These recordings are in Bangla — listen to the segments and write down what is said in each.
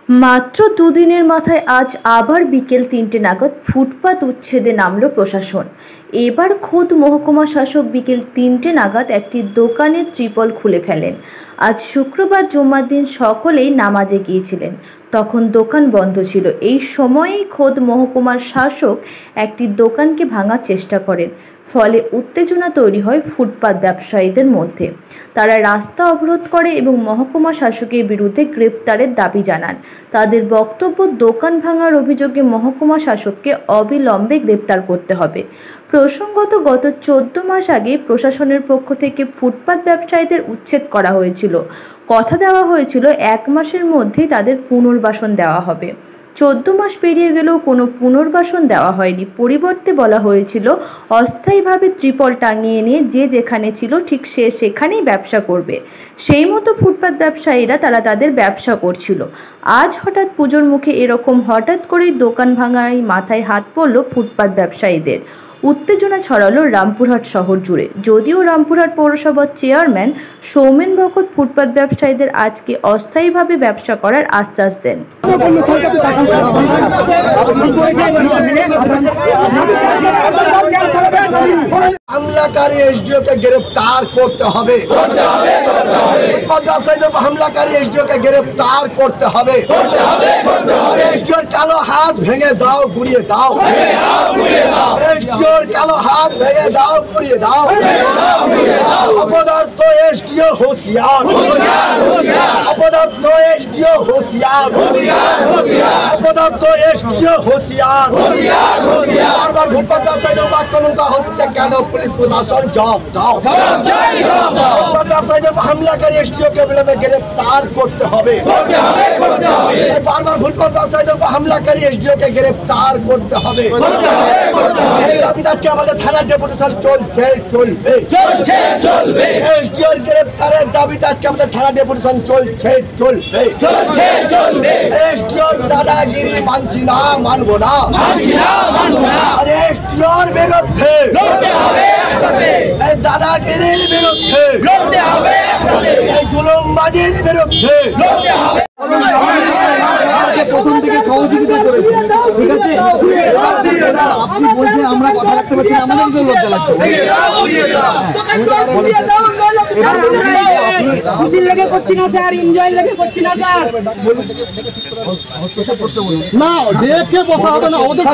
মাত্র দুদিনের মাথায় আজ আবার বিকেল ৩টে নাগাদ ফুটপাত উচ্ছেদে নামল প্রশাসন। এবার খোদ মহকুমা শাসক বিকেল ৩টে নাগাদ একটি দোকানের ত্রিপল খুলে ফেলেন। আজ শুক্রবার জুম্মার দিন সকলেই নামাজে গিয়েছিলেন, তখন দোকান বন্ধ ছিল। এই সময়েই খোদ মহকুমার শাসক একটি দোকানকে ভাঙার চেষ্টা করেন, ফলে উত্তেজনা তৈরি হয় ফুটপাত ব্যবসায়ীদের মধ্যে। তারা রাস্তা অবরোধ করে এবং মহকুমা শাসকের বিরুদ্ধে গ্রেপ্তারের দাবি জানান। তাদের বক্তব্য, দোকান ভাঙার অভিযোগে মহকুমা শাসককে অবিলম্বে গ্রেপ্তার করতে হবে। প্রসঙ্গত, গত 14 মাস আগে প্রশাসনের পক্ষ থেকে ফুটপাত ব্যবসায়ীদের উচ্ছেদ করা হয়েছিল। কথা দেওয়া হয়েছিল 1 মাসের মধ্যেই তাদের পুনর্বাসন দেওয়া হবে। 14 মাস পেরিয়ে গেলেও কোনো পুনর্বাসন দেওয়া হয়নি। পরিবর্তে বলা হয়েছিল অস্থায়ীভাবে ত্রিপল টাঙিয়ে নিয়ে যে যেখানে ছিল ঠিক সে সেখানেই ব্যবসা করবে। সেই মতো ফুটপাত ব্যবসায়ীরা তাদের ব্যবসা করছিল। আজ হঠাৎ পুজোর মুখে এরকম হঠাৎ করেই দোকান ভাঙায় মাথায় হাত পড়ল ফুটপাত ব্যবসায়ীদের। উত্তেজনা ছড়ালো রামপুরহাট শহর জুড়ে। যদিও রামপুরহাট পৌরসভার চেয়ারম্যান সৌমেন ভকত ফুটপাত ব্যবসায়ীদের আজকে অস্থায়ীভাবে ব্যবসা করার আশ্বাস দেন। হামলাকারী এসডিওকে গ্রেফতার করতে হবে। হামলাকারী এসডিওকে গ্রেফতার করতে হবে। এসডিওর কালো হাত ভেঙে দাও, গুড়িয়ে দাও। এসডিওর কালো হাত ভেঙে দাও, গুড়িয়ে দাও। অপদার্থ এসডিও হুঁশিয়ার। অপদার্থ এসডিও হুঁশিয়ার। অপদার্থ এসডিও হুঁশিয়ার। বারবার ফুটপাত ব্যবসায়ীদের বাক্যমুক্ত হচ্ছে কেন? পুলিশ প্রশাসন জবাব দাও। হামলাকারী এসডিওকে অবিলম্বে গ্রেফতার করতে হবে। বারবার ফুটপাত ব্যবসায়ীদের হামলাকারী এসডিওকে গ্রেফতার করতে হবে। এই দাবিতে আজকে আমাদের থানার ডেপুটেশন চলছে, চলবে। এসডিওর গ্রেফতারের দাবিতে আজকে আমাদের থানা ডেপুটেশন চলছে, চলবে। এসডিওর দাদাগিরি মানছি না, মানবো না। আর এসডিওর বিরুদ্ধে এই দাদাগিরির বিরুদ্ধে, এই জুলুমবাজির বিরুদ্ধে প্রথম থেকে সহযোগিতা করেছে, ঠিক আছে? আপনি বলছেন আমরা কথা রাখতে পারছি না, আমাদের তো লজ্জা লাগছে। না ডেকে বসা হবে না, ওদের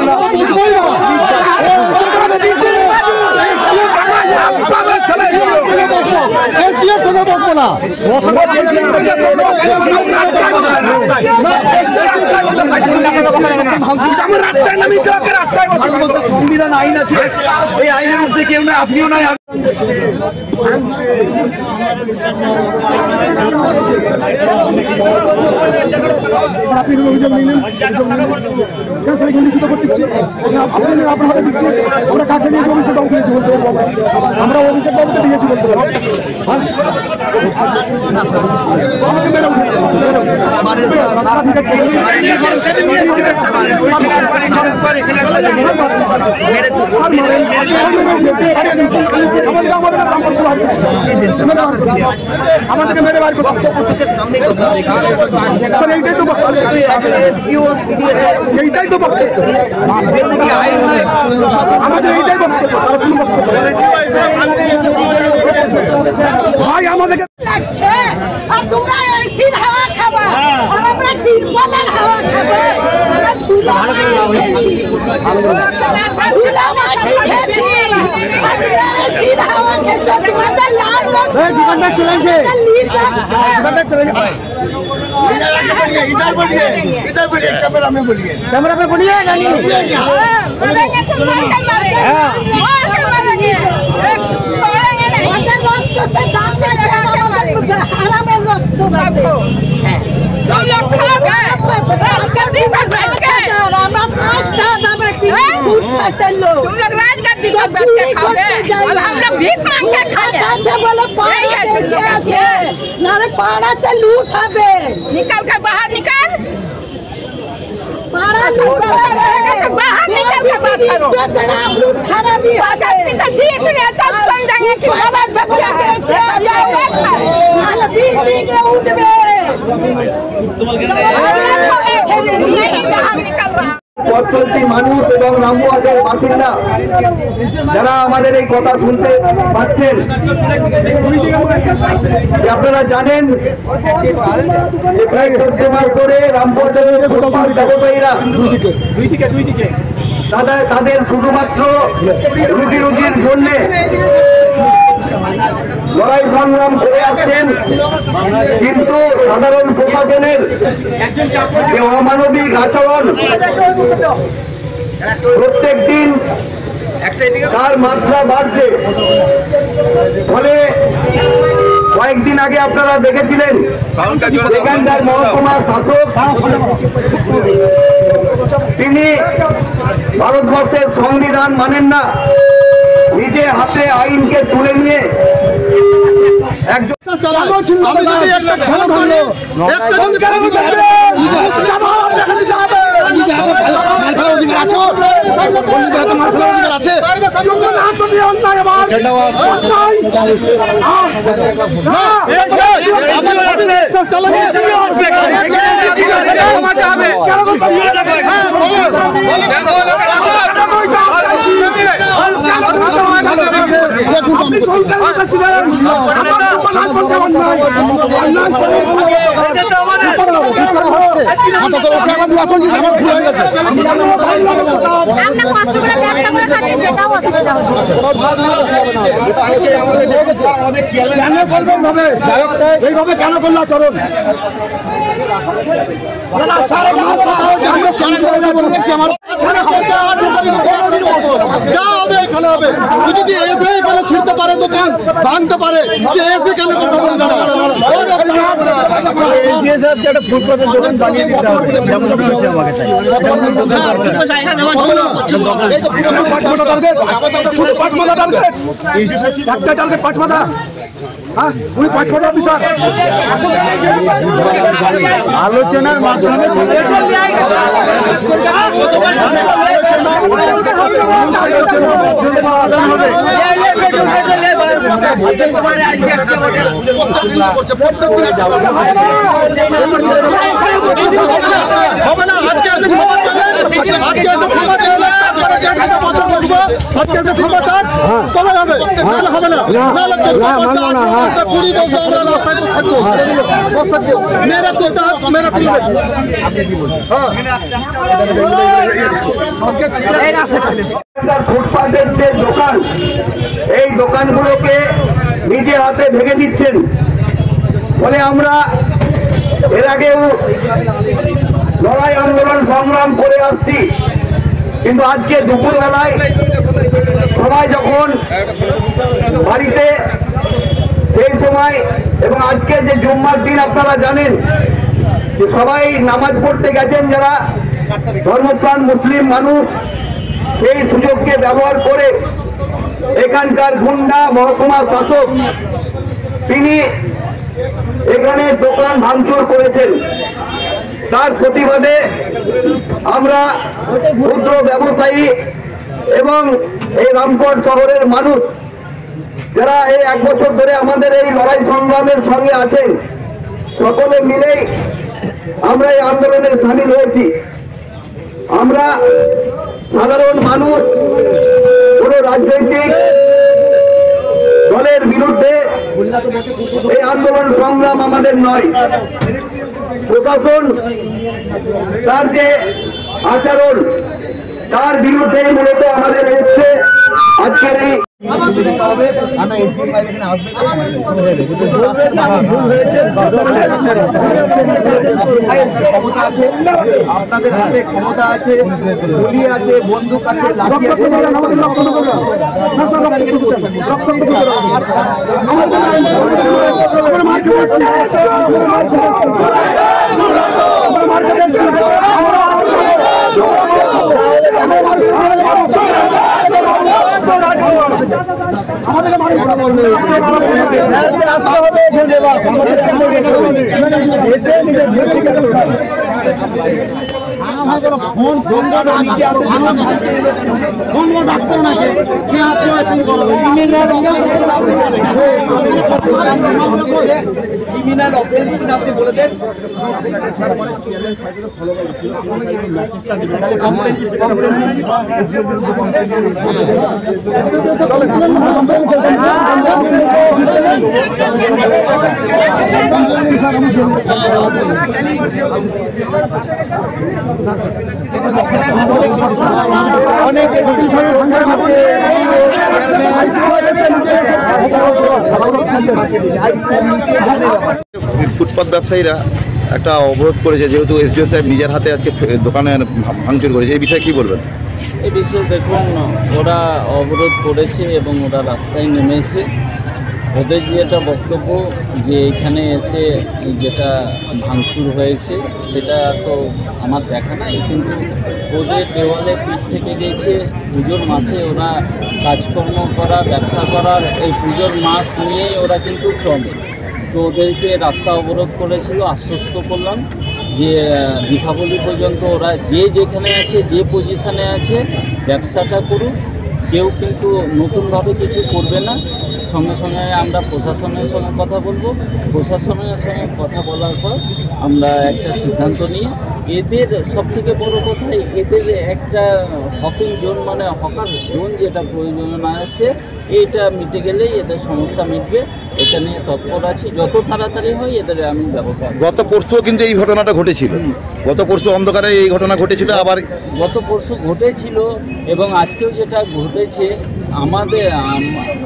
সংবিধান আইন আছে, এই আইনের মধ্যে কেউ না, আপনিও নাই। আপনি অভিযোগ নিলেন, লিখিত করতে আপনার হাতে দিচ্ছি। আমরা কাকে নিয়ে অভিষেক বাবু দিয়েছি বলতে পারবো, আমরা অভিষেক বাবুকে দিয়েছি বলতে পারবো। আমাকে মেরে আমাদেরকে মেরে বার করতে সামনে এইটাই তো বক্তব্য, আমাদের এইটাই বক্তব্য ভাই। আমাদেরকে তোমরা এসির হাওয়া খাবা আর আমরা তিরপলের হাওয়া খাবো। कैमरा पे बोलिए पाड़ाते लूट হবে, निकल कर बाहर निकल। पाड़ा बाहर निकल के बात करो। लूट खराबी उठবে পথ চলতি মানুষ এবং রামপুরহাটের বাসিন্দা যারা আমাদের এই কথা শুনতে পাচ্ছেন, আপনারা জানেন যে প্রায় 14 মাস ধরে রামপুরহাটের ফুটপাত ব্যবসায়ীরা তাদের শুধুমাত্র রুজির জন্য লড়াই সংগ্রাম করে আসছেন, কিন্তু সাধারণ প্রশাসনের যে অমানবিক আচরণ প্রত্যেক দিন তার মাত্রা বাড়ছে। ফলে কয়েকদিন আগে আপনারা দেখেছিলেন এখানকার মহকুমা শাসক তিনি ভারতবর্ষের সংবিধান মানেন না, নিজে হাতে আইনকে তুলে নিয়ে একজন এইভাবে কেন করলো আচরণ? যা হবে এখানে হবে, যদি এসে এখানে ছিঁড়তে পারে, দোকান ভাঙতে পারে, এসে কেন কথা বলবে না? একটা ফুটপাতের দোকান বানিয়ে দিতে হবে, যেমন হচ্ছে আমাকে একটা টার্গেট 5 মাথা। উনি 5 মাথা অফিসার। আলোচনার মাধ্যমে ফুটপাতের যে দোকান, এই দোকানগুলোকে নিজে হাতে ভেঙে দিচ্ছেন। ফলে আমরা এর আগেও লড়াই আন্দোলন সংগ্রাম করে আসছি, কিন্তু আজকে দুপুরবেলায় সবাই যখন বাড়িতে, সেই সময় এবং আজকে যে জুম্মার দিন আপনারা জানেন যে সবাই নামাজ পড়তে গেছেন, যারা ধর্মপ্রাণ মুসলিম মানুষ, সেই সুযোগকে ব্যবহার করে এখানকার গুন্ডা মহকুমা শাসক তিনি এখানে দোকান ভাঙচুর করেছেন। তার প্রতিবাদে আমরা ক্ষুদ্র ব্যবসায়ী এবং এই রামপুরহাট শহরের মানুষ যারা এই 1 বছর ধরে আমাদের এই লড়াই সংগ্রামের সঙ্গে আছেন, সকলে মিলেই আমরা এই আন্দোলনে সামিল হয়েছি। আমরা সাধারণ মানুষ, কোনো রাজনৈতিক দলের বিরুদ্ধে এই আন্দোলন সংগ্রাম আমাদের নয়। প্রশাসন তার যে আচরণ, তার বিরুদ্ধে মূলত আমাদের হচ্ছে আজকের এই আপনাদের হাতে ক্ষমতা আছে, গুলি আছে, বন্দুক আছে, লাঠি আছে, ক্রিমিনাল অফেন্স কিনা আপনি বলে দেন। ফুটপাত ব্যবসায়ীরা একটা অবরোধ করেছে, যেহেতু এসডিও সাহেব নিজের হাতে আজকে দোকানে ভাঙচুর করেছে, এই বিষয়ে কি বলবেন? এই বিষয়ে দেখুন, ওরা অবরোধ করেছে এবং ওরা রাস্তায় নেমেছে। ওদের যেটা বক্তব্য যে এখানে এসে যেটা ভাঙচুর হয়েছে সেটা তো আমার দেখা নাই, কিন্তু ওদের দেওয়ালে পিঠ থেকে গেছে। পুজোর মাসে ওরা কাজকর্ম করা, ব্যবসা করার, এই পুজোর মাস নিয়েই ওরা কিন্তু চলে। তো ওদেরকে রাস্তা অবরোধ করেছিল, আশ্বস্ত করলাম যে দীপাবলি পর্যন্ত ওরা যে যেখানে আছে, যে পজিশানে আছে ব্যবসাটা করুক, কেউ কিন্তু নতুনভাবে কিছু করবে না। সঙ্গে সঙ্গে আমরা প্রশাসনের সঙ্গে কথা বলবো, প্রশাসনের সঙ্গে কথা বলার পর আমরা একটা সিদ্ধান্ত নিয়ে এদের সবথেকে বড় কথা, এদের একটা হকিং জোন মানে হকার জোন যেটা প্রয়োজন আছে, এইটা মিটে গেলেই এদের সমস্যা মিটবে। এটা নিয়ে তৎপর আছি, যত তাড়াতাড়ি হয় এদের আমি ব্যবস্থা। গত পরশুও কিন্তু এই ঘটনাটা ঘটেছিল, গত পরশু অন্ধকারে এই ঘটনা ঘটেছিল, আবার গত পরশু ঘটেছিল এবং আজকেও যেটা ঘটেছে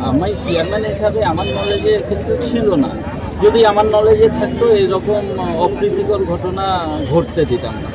আমি চেয়ারম্যান হিসাবে আমার নলেজে কিন্তু ছিল না। যদি আমার নলেজে থাকতো এরকম অপ্রীতিকর ঘটনা ঘটতে দিতাম না।